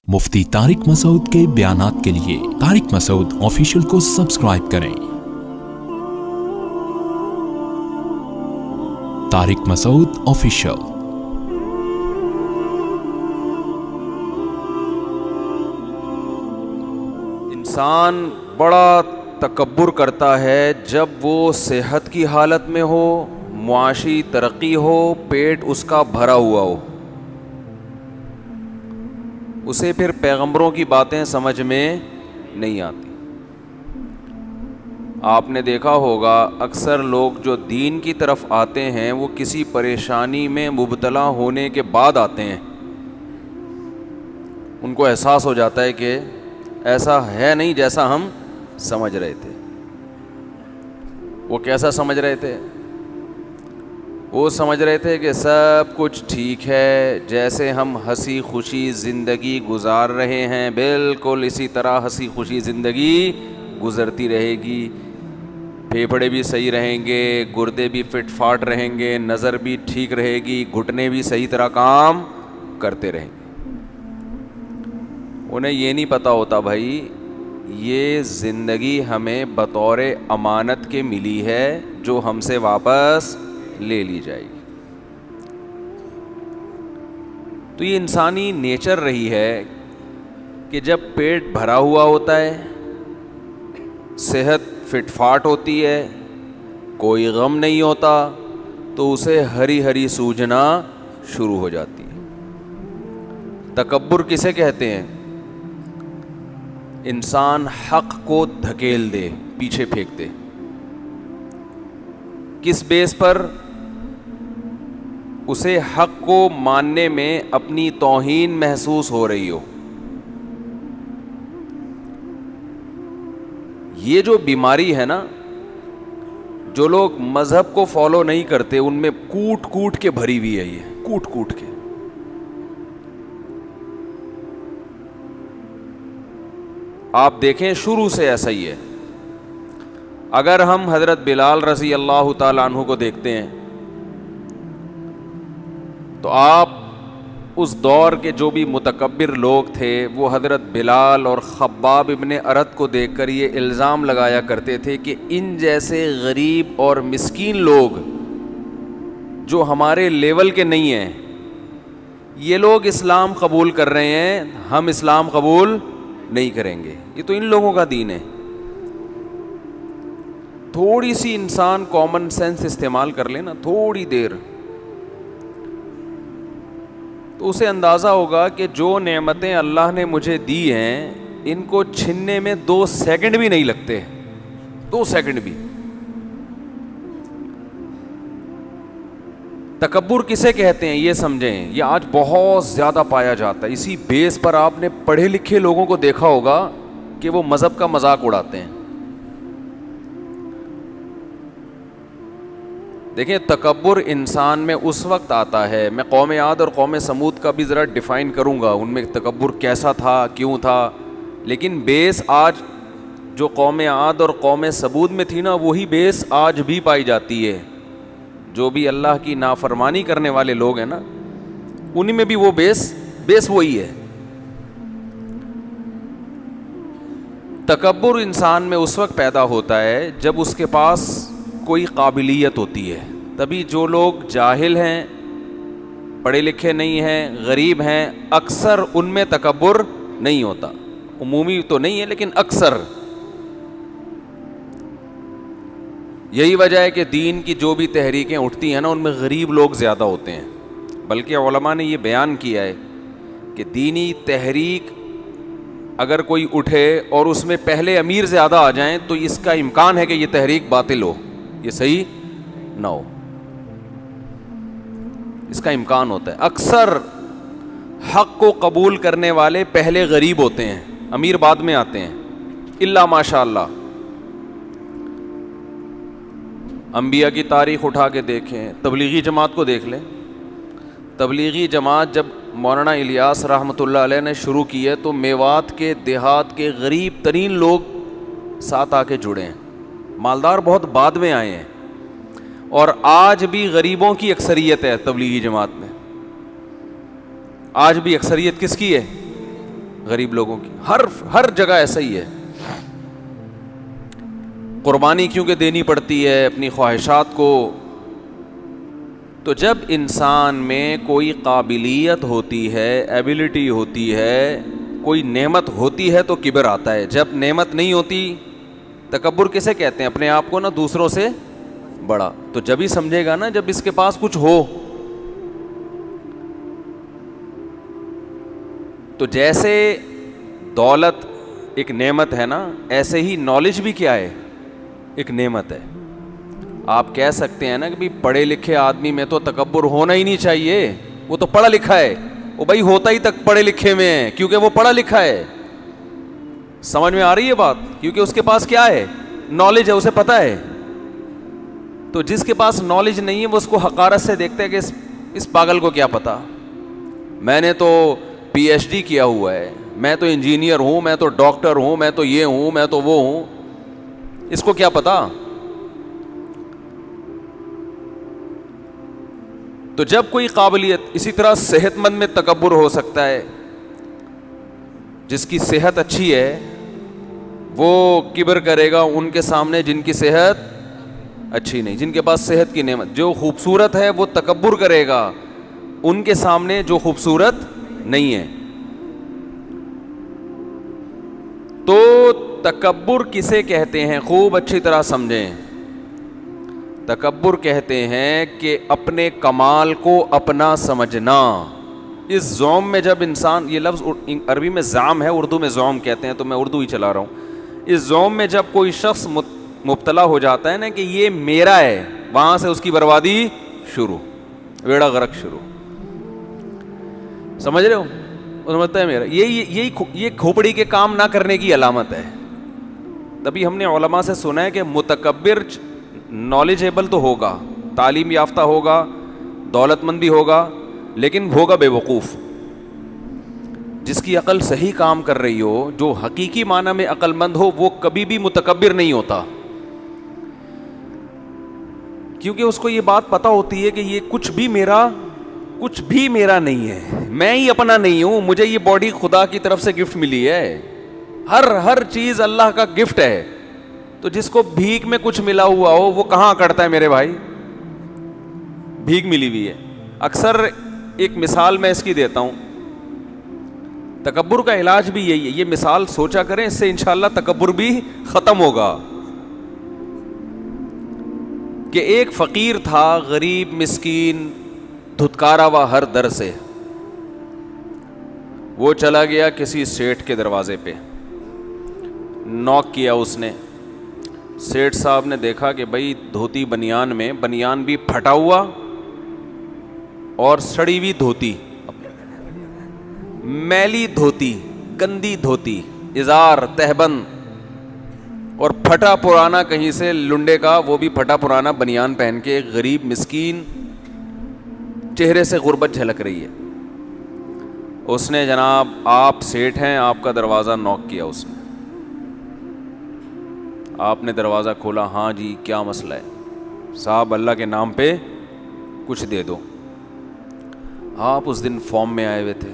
مفتی طارق مسعود کے بیانات کے لیے طارق مسعود آفیشیل کو سبسکرائب کریں۔ طارق مسعود آفیشیل۔ انسان بڑا تکبر کرتا ہے جب وہ صحت کی حالت میں ہو، معاشی ترقی ہو، پیٹ اس کا بھرا ہوا ہو، اسے پھر پیغمبروں کی باتیں سمجھ میں نہیں آتی۔ آپ نے دیکھا ہوگا اکثر لوگ جو دین کی طرف آتے ہیں وہ کسی پریشانی میں مبتلا ہونے کے بعد آتے ہیں، ان کو احساس ہو جاتا ہے کہ ایسا ہے نہیں جیسا ہم سمجھ رہے تھے۔ وہ کیسا سمجھ رہے تھے؟ وہ سمجھ رہے تھے کہ سب کچھ ٹھیک ہے، جیسے ہم ہنسی خوشی زندگی گزار رہے ہیں بالکل اسی طرح ہنسی خوشی زندگی گزرتی رہے گی، پھیپھڑے بھی صحیح رہیں گے، گردے بھی فٹ فاٹ رہیں گے، نظر بھی ٹھیک رہے گی، گھٹنے بھی صحیح طرح کام کرتے رہیں گے۔ انہیں یہ نہیں پتہ ہوتا بھائی یہ زندگی ہمیں بطور امانت کے ملی ہے جو ہم سے واپس لے لی جائے گی۔ تو یہ انسانی نیچر رہی ہے کہ جب پیٹ بھرا ہوا ہوتا ہے، صحت فٹ فاٹ ہوتی ہے، کوئی غم نہیں ہوتا، تو اسے ہری ہری سوجنا شروع ہو جاتی ہے۔ تکبر کسے کہتے ہیں؟ انسان حق کو دھکیل دے، پیچھے پھینک دے۔ کس بیس پر؟ اسے حق کو ماننے میں اپنی توہین محسوس ہو رہی ہو۔ یہ جو بیماری ہے نا، جو لوگ مذہب کو فالو نہیں کرتے ان میں کوٹ کوٹ کے بھری ہوئی ہے، یہ کوٹ کوٹ کے۔ آپ دیکھیں شروع سے ایسا ہی ہے۔ اگر ہم حضرت بلال رضی اللہ تعالیٰ عنہ کو دیکھتے ہیں تو آپ اس دور کے جو بھی متکبر لوگ تھے وہ حضرت بلال اور خباب ابن ارت کو دیکھ کر یہ الزام لگایا کرتے تھے کہ ان جیسے غریب اور مسکین لوگ جو ہمارے لیول کے نہیں ہیں، یہ لوگ اسلام قبول کر رہے ہیں، ہم اسلام قبول نہیں کریں گے، یہ تو ان لوگوں کا دین ہے۔ تھوڑی سی انسان کامن سینس استعمال کر لے نا، تھوڑی دیر، تو اسے اندازہ ہوگا کہ جو نعمتیں اللہ نے مجھے دی ہیں ان کو چھننے میں 2 سیکنڈ بھی نہیں لگتے، 2 سیکنڈ بھی۔ تکبر کسے کہتے ہیں یہ سمجھیں، یہ آج بہت زیادہ پایا جاتا ہے۔ اسی بیس پر آپ نے پڑھے لکھے لوگوں کو دیکھا ہوگا کہ وہ مذہب کا مذاق اڑاتے ہیں۔ دیکھیں تکبر انسان میں اس وقت آتا ہے، میں قوم عاد اور قوم سمود کا بھی ذرا ڈیفائن کروں گا، ان میں تکبر کیسا تھا، کیوں تھا، لیکن بیس آج جو قوم عاد اور قوم سمود میں تھی نا وہی بیس آج بھی پائی جاتی ہے۔ جو بھی اللہ کی نافرمانی کرنے والے لوگ ہیں نا انہی میں بھی وہ بیس وہی ہے۔ تکبر انسان میں اس وقت پیدا ہوتا ہے جب اس کے پاس کوئی قابلیت ہوتی ہے، تبھی جو لوگ جاہل ہیں، پڑھے لکھے نہیں ہیں، غریب ہیں، اکثر ان میں تکبر نہیں ہوتا، عمومی تو نہیں ہے لیکن اکثر۔ یہی وجہ ہے کہ دین کی جو بھی تحریکیں اٹھتی ہیں نا ان میں غریب لوگ زیادہ ہوتے ہیں، بلکہ علماء نے یہ بیان کیا ہے کہ دینی تحریک اگر کوئی اٹھے اور اس میں پہلے امیر زیادہ آ جائیں تو اس کا امکان ہے کہ یہ تحریک باطل ہو، یہ صحیح نہ ہو، اس کا امکان ہوتا ہے۔ اکثر حق کو قبول کرنے والے پہلے غریب ہوتے ہیں، امیر بعد میں آتے ہیں، الا ماشاء اللہ۔ انبیاء کی تاریخ اٹھا کے دیکھیں، تبلیغی جماعت کو دیکھ لیں۔ تبلیغی جماعت جب مولانا الیاس رحمۃ اللہ علیہ نے شروع کی ہے تو میوات کے دیہات کے غریب ترین لوگ ساتھ آ کے جڑے ہیں، مالدار بہت بعد میں آئے ہیں، اور آج بھی غریبوں کی اکثریت ہے تبلیغی جماعت میں۔ آج بھی اکثریت کس کی ہے؟ غریب لوگوں کی، ہر جگہ ایسا ہی ہے. قربانی کیونکہ دینی پڑتی ہے اپنی خواہشات کو. تو جب انسان میں کوئی قابلیت ہوتی ہے، ایبلٹی ہوتی ہے، کوئی نعمت ہوتی ہے تو کبر آتا ہے. جب نعمت نہیں ہوتی، تکبر کسے کہتے ہیں؟ اپنے آپ کو نا دوسروں سے بڑا. تو جب ہی سمجھے گا نا جب اس کے پاس کچھ ہو. تو جیسے دولت ایک نعمت ہے نا، ایسے ہی نالج بھی کیا ہے؟ ایک نعمت ہے. آپ کہہ سکتے ہیں نا کہ بھی پڑھے لکھے آدمی میں تو تکبر ہونا ہی نہیں چاہیے، وہ تو پڑھا لکھا ہے. وہ بھائی ہوتا ہی تک پڑھے لکھے میں ہے کیونکہ وہ پڑھا لکھا ہے. سمجھ میں آ رہی ہے بات؟ کیونکہ اس کے پاس کیا ہے؟ نالج ہے، اسے پتا ہے. تو جس کے پاس نالج نہیں ہے وہ اس کو حقارت سے دیکھتا ہے کہ اس پاگل کو کیا پتا، میں نے تو پی ایچ ڈی کیا ہوا ہے، میں تو انجینئر ہوں، میں تو ڈاکٹر ہوں، میں تو یہ ہوں، میں تو وہ ہوں، اس کو کیا پتا. تو جب کوئی قابلیت، اسی طرح صحت مند میں تکبر ہو سکتا ہے. جس کی صحت اچھی ہے وہ کبر کرے گا ان کے سامنے جن کی صحت اچھی نہیں، جن کے پاس صحت کی نعمت. جو خوبصورت ہے وہ تکبر کرے گا ان کے سامنے جو خوبصورت نہیں ہے. تو تکبر کسے کہتے ہیں؟ خوب اچھی طرح سمجھیں. تکبر کہتے ہیں کہ اپنے کمال کو اپنا سمجھنا. اس زوم میں جب انسان، یہ لفظ عربی میں زعم ہے، اردو میں زوم کہتے ہیں، تو میں اردو ہی چلا رہا ہوں. اس زوم میں جب کوئی شخص مبتلا ہو جاتا ہے نا کہ یہ میرا ہے، وہاں سے اس کی بربادی شروع، بیڑا غرق شروع. سمجھ رہے ہو؟ سمجھتا ہے میرا. یہ کھوپڑی کے کام نہ کرنے کی علامت ہے. تبھی ہم نے علماء سے سنا ہے کہ متکبر نالجیبل تو ہوگا، تعلیم یافتہ ہوگا، دولت مند بھی ہوگا، لیکن ہوگا بے وقوف. جس کی عقل صحیح کام کر رہی ہو، جو حقیقی معنی میں عقل مند ہو، وہ کبھی بھی متکبر نہیں ہوتا. کیونکہ اس کو یہ بات پتہ ہوتی ہے کہ یہ کچھ بھی میرا نہیں ہے، میں ہی اپنا نہیں ہوں. مجھے یہ باڈی خدا کی طرف سے گفٹ ملی ہے، ہر چیز اللہ کا گفٹ ہے. تو جس کو بھیک میں کچھ ملا ہوا ہو وہ کہاں کرتا ہے میرے بھائی؟ بھیک ملی ہوئی ہے. اکثر ایک مثال میں اس کی دیتا ہوں. تکبر کا علاج بھی یہی ہے. یہ مثال سوچا کریں، اس سے انشاءاللہ تکبر بھی ختم ہوگا. کہ ایک فقیر تھا، غریب مسکین، دھتکارا ہوا ہر در سے. وہ چلا گیا کسی سیٹھ کے دروازے پہ، نوک کیا اس نے. سیٹھ صاحب نے دیکھا کہ بھائی دھوتی بنیان میں، بنیان بھی پھٹا ہوا اور سڑی ہوئی دھوتی، میلی دھوتی، گندی دھوتی، ازار تہبند، اور پھٹا پرانا کہیں سے لنڈے کا، وہ بھی پھٹا پرانا بنیان پہن کے، غریب مسکین، چہرے سے غربت جھلک رہی ہے. اس نے جناب آپ سیٹھ ہیں، آپ کا دروازہ نوک کیا. اس نے، آپ نے دروازہ کھولا. ہاں جی کیا مسئلہ ہے؟ صاحب اللہ کے نام پہ کچھ دے دو. آپ اس دن فارم میں آئے ہوئے تھے،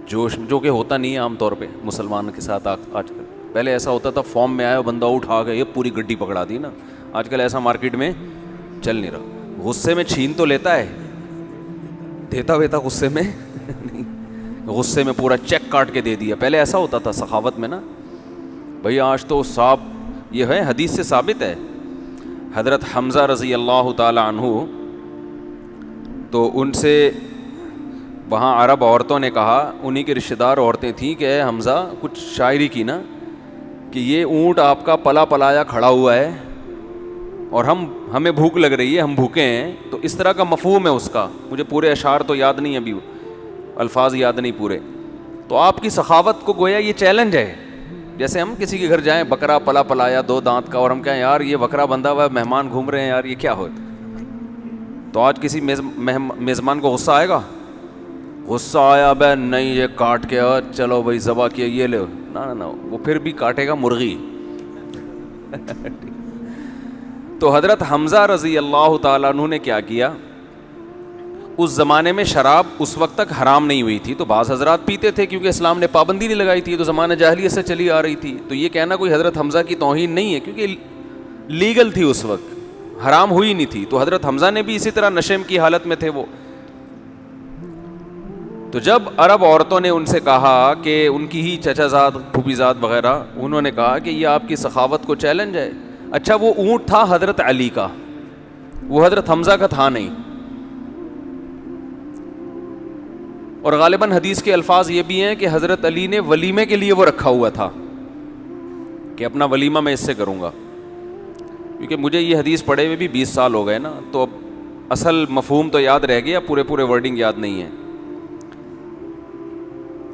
جوش، جو کہ ہوتا نہیں ہے عام طور پہ مسلمان کے ساتھ آج کل. پہلے ایسا ہوتا تھا فارم میں آیا بندہ اٹھا کے یہ پوری گڈی پکڑا دی نا. آج کل ایسا مارکیٹ میں چل نہیں رہا. غصے میں چھین تو لیتا ہے، دیتا ویتا غصے میں نہیں، غصے میں پورا چیک کاٹ کے دے دیا. پہلے ایسا ہوتا تھا سخاوت میں نا. بھئی آج تو صاحب یہ ہے، حدیث سے ثابت ہے. حضرت حمزہ رضی اللہ تعالی عنہ، تو ان سے وہاں عرب عورتوں نے کہا، انہی کے رشتہ دار عورتیں تھیں کہ اے حمزہ، کچھ شاعری کی نا کہ یہ اونٹ آپ کا پلا پلایا کھڑا ہوا ہے اور ہمیں بھوک لگ رہی ہے، ہم بھوکے ہیں. تو اس طرح کا مفہوم ہے اس کا. مجھے پورے اشعار تو یاد نہیں، ابھی الفاظ یاد نہیں پورے. تو آپ کی سخاوت کو گویا یہ چیلنج ہے. جیسے ہم کسی کے گھر جائیں، بکرا پلا پلایا 2 دانت کا، اور ہم کہیں یار یہ بکرا بندھا ہوا ہے، مہمان گھوم رہے ہیں یار، یہ کیا ہو. تو آج کسی میزبان کو غصہ آئے گا؟ غصہ آیا بے نہیں یہ کاٹ کے اور چلو بھائی ذبح کیا، یہ لے، نہ وہ پھر بھی کاٹے گا مرغی. تو حضرت حمزہ رضی اللہ تعالیٰ عنہ نے کیا کیا؟ اس زمانے میں شراب اس وقت تک حرام نہیں ہوئی تھی, تو بعض حضرات پیتے تھے کیونکہ اسلام نے پابندی نہیں لگائی تھی, تو زمانہ جاہلیت سے چلی آ رہی تھی. تو یہ کہنا کوئی حضرت حمزہ کی توہین نہیں ہے, کیونکہ لیگل تھی اس وقت, حرام ہوئی نہیں تھی. تو حضرت حمزہ نے بھی اسی طرح نشے کی حالت میں تھے وہ. تو جب عرب عورتوں نے ان سے کہا کہ ان کی ہی چچا زاد پھوپھی زاد وغیرہ, انہوں نے کہا کہ یہ آپ کی سخاوت کو چیلنج ہے. اچھا وہ اونٹ تھا حضرت علی کا, وہ حضرت حمزہ کا تھا نہیں. اور غالباً حدیث کے الفاظ یہ بھی ہیں کہ حضرت علی نے ولیمے کے لیے وہ رکھا ہوا تھا کہ اپنا ولیمہ میں اس سے کروں گا. کیونکہ مجھے یہ حدیث پڑھے ہوئے بھی 20 سال ہو گئے نا, تو اب اصل مفہوم تو یاد رہ گیا, پورے ورڈنگ یاد نہیں ہے.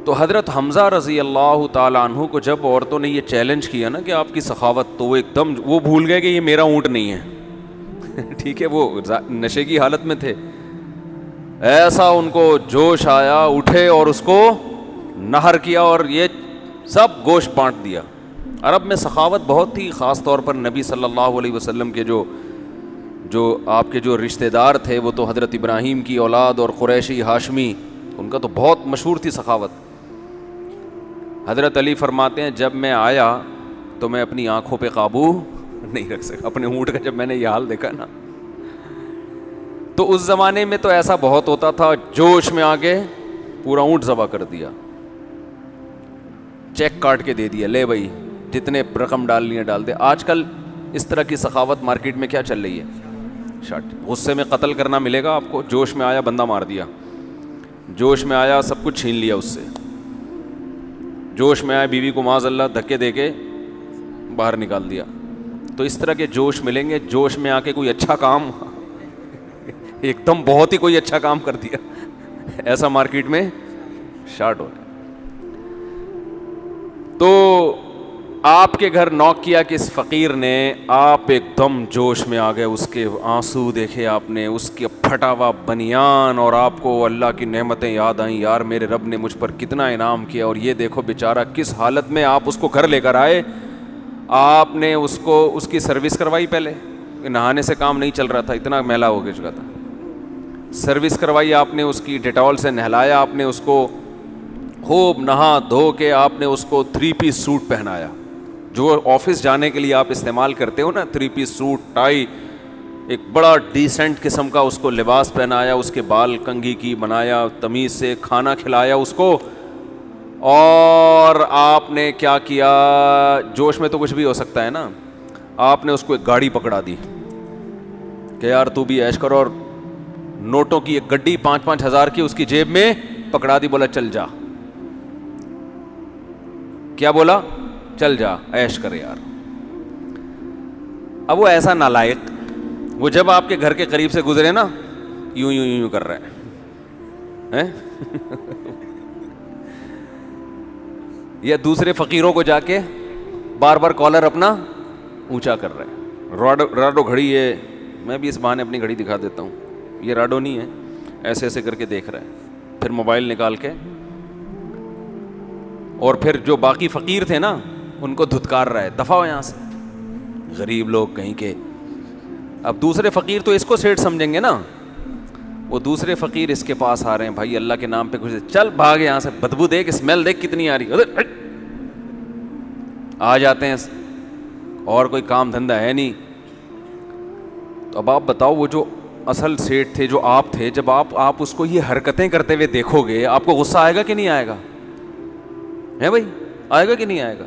تو حضرت حمزہ رضی اللہ تعالیٰ عنہ کو جب عورتوں نے یہ چیلنج کیا نا کہ آپ کی سخاوت, تو وہ ایک دم وہ بھول گئے کہ یہ میرا اونٹ نہیں ہے. ٹھیک ہے, وہ نشے کی حالت میں تھے. ایسا ان کو جوش آیا, اٹھے اور اس کو نہر کیا اور یہ سب گوشت بانٹ دیا. عرب میں سخاوت بہت تھی, خاص طور پر نبی صلی اللہ علیہ وسلم کے جو آپ کے جو رشتہ دار تھے وہ تو حضرت ابراہیم کی اولاد اور قریشی ہاشمی, ان کا تو بہت مشہور تھی سخاوت. حضرت علی فرماتے ہیں جب میں آیا تو میں اپنی آنکھوں پہ قابو نہیں رکھ سکا. اپنے اونٹ کا جب میں نے یہ حال دیکھا نا, تو اس زمانے میں تو ایسا بہت ہوتا تھا, جوش میں آگے پورا اونٹ ذبح کر دیا, چیک کاٹ کے دے دیا, لے بھائی جتنے رقم ڈالنی ہے ڈال دے. آج کل اس طرح کی سخاوت مارکیٹ میں کیا چل رہی ہے, غصے میں قتل کرنا ملے گا آپ کو, جوش میں آیا بندہ مار دیا, جوش میں آیا سب کچھ چھین لیا اس سے, جوش میں آیا بیوی کو معاذ اللہ دھکے دے کے باہر نکال دیا. تو اس طرح کے جوش ملیں گے, جوش میں آ کے کوئی اچھا کام ایک دم بہت ہی کوئی اچھا کام کر دیا, ایسا مارکیٹ میں شارٹ ہو رہا ہے. تو آپ کے گھر نوک کیا کس فقیر نے, آپ ایک دم جوش میں آ گئے, اس کے آنسو دیکھے آپ نے, اس کے پھٹا ہوا بنیان, اور آپ کو اللہ کی نعمتیں یاد آئیں, یار میرے رب نے مجھ پر کتنا انعام کیا, اور یہ دیکھو بیچارہ کس حالت میں. آپ اس کو گھر لے کر آئے, آپ نے اس کی سروس کروائی, پہلے نہانے سے کام نہیں چل رہا تھا, اتنا میلا ہو گیا چکا تھا. سروس کروائی آپ نے, اس کی ڈیٹول سے نہلایا آپ نے, اس کو خوب نہا دھو کے آپ نے اس کو 3 پیس سوٹ پہنایا, جو آفس جانے کے لیے آپ استعمال کرتے ہو نا, 3 پیس سوٹ, ٹائی, ایک بڑا ڈیسنٹ قسم کا اس کو لباس پہنایا, اس کے بال کنگھی کی بنایا, تمیز سے کھانا کھلایا اس کو. اور آپ نے کیا کیا, جوش میں تو کچھ بھی ہو سکتا ہے نا, آپ نے اس کو ایک گاڑی پکڑا دی کہ یار تو بھی عیش کر, اور نوٹوں کی ایک گڈی 5-5 ہزار کی اس کی جیب میں پکڑا دی, بولا چل جا. کیا بولا, چل جا عیش کر یار. اب وہ ایسا نالائق, وہ جب آپ کے گھر کے قریب سے گزرے نا, یوں کر رہے ہیں یا دوسرے فقیروں کو جا کے بار بار کالر اپنا اونچا کر رہے ہیں. راڈو گھڑی ہے, میں بھی اس بہانے اپنی گھڑی دکھا دیتا ہوں, یہ راڈو نہیں ہے, ایسے کر کے دیکھ رہا ہے, پھر موبائل نکال کے, اور پھر جو باقی فقیر تھے نا ان کو دھتکار رہا ہے, دفع ہو یہاں سے, غریب لوگ کہیں کے. اب دوسرے فقیر تو اس کو سیٹ سمجھیں گے نا, وہ دوسرے فقیر اس کے پاس آ رہے ہیں, بھائی اللہ کے نام پہ کچھ, چل بھاگ یہاں سے, بدبو دیکھ, اسمیل دیکھ کتنی آ رہی ہے. آ جاتے ہیں, اور کوئی کام دھندہ ہے نہیں. تو اب آپ بتاؤ, وہ جو اصل سیٹ تھے, جو آپ تھے, جب آپ اس کو یہ حرکتیں کرتے ہوئے دیکھو گے, آپ کو غصہ آئے گا کہ نہیں آئے گا, ہے بھائی, آئے گا کہ نہیں آئے گا؟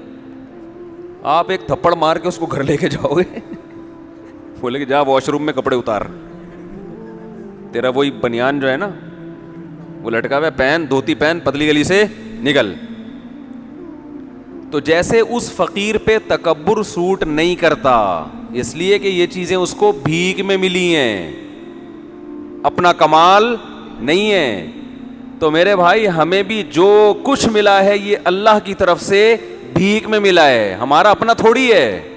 آپ ایک تھپڑ مار کے اس کو گھر لے کے جاؤ گے, بولے کہ جا واش روم میں کپڑے اتار, تیرا وہی بنیان جو ہے نا وہ لٹکا ہوا ہے, پہن, دھوتی پہن, پتلی گلی سے نکل. تو جیسے اس فقیر پہ تکبر سوٹ نہیں کرتا, اس لیے کہ یہ چیزیں اس کو بھیک میں ملی ہیں, اپنا کمال نہیں ہے. تو میرے بھائی ہمیں بھی جو کچھ ملا ہے یہ اللہ کی طرف سے بھیک میں ملا ہے, ہمارا اپنا تھوڑی ہے.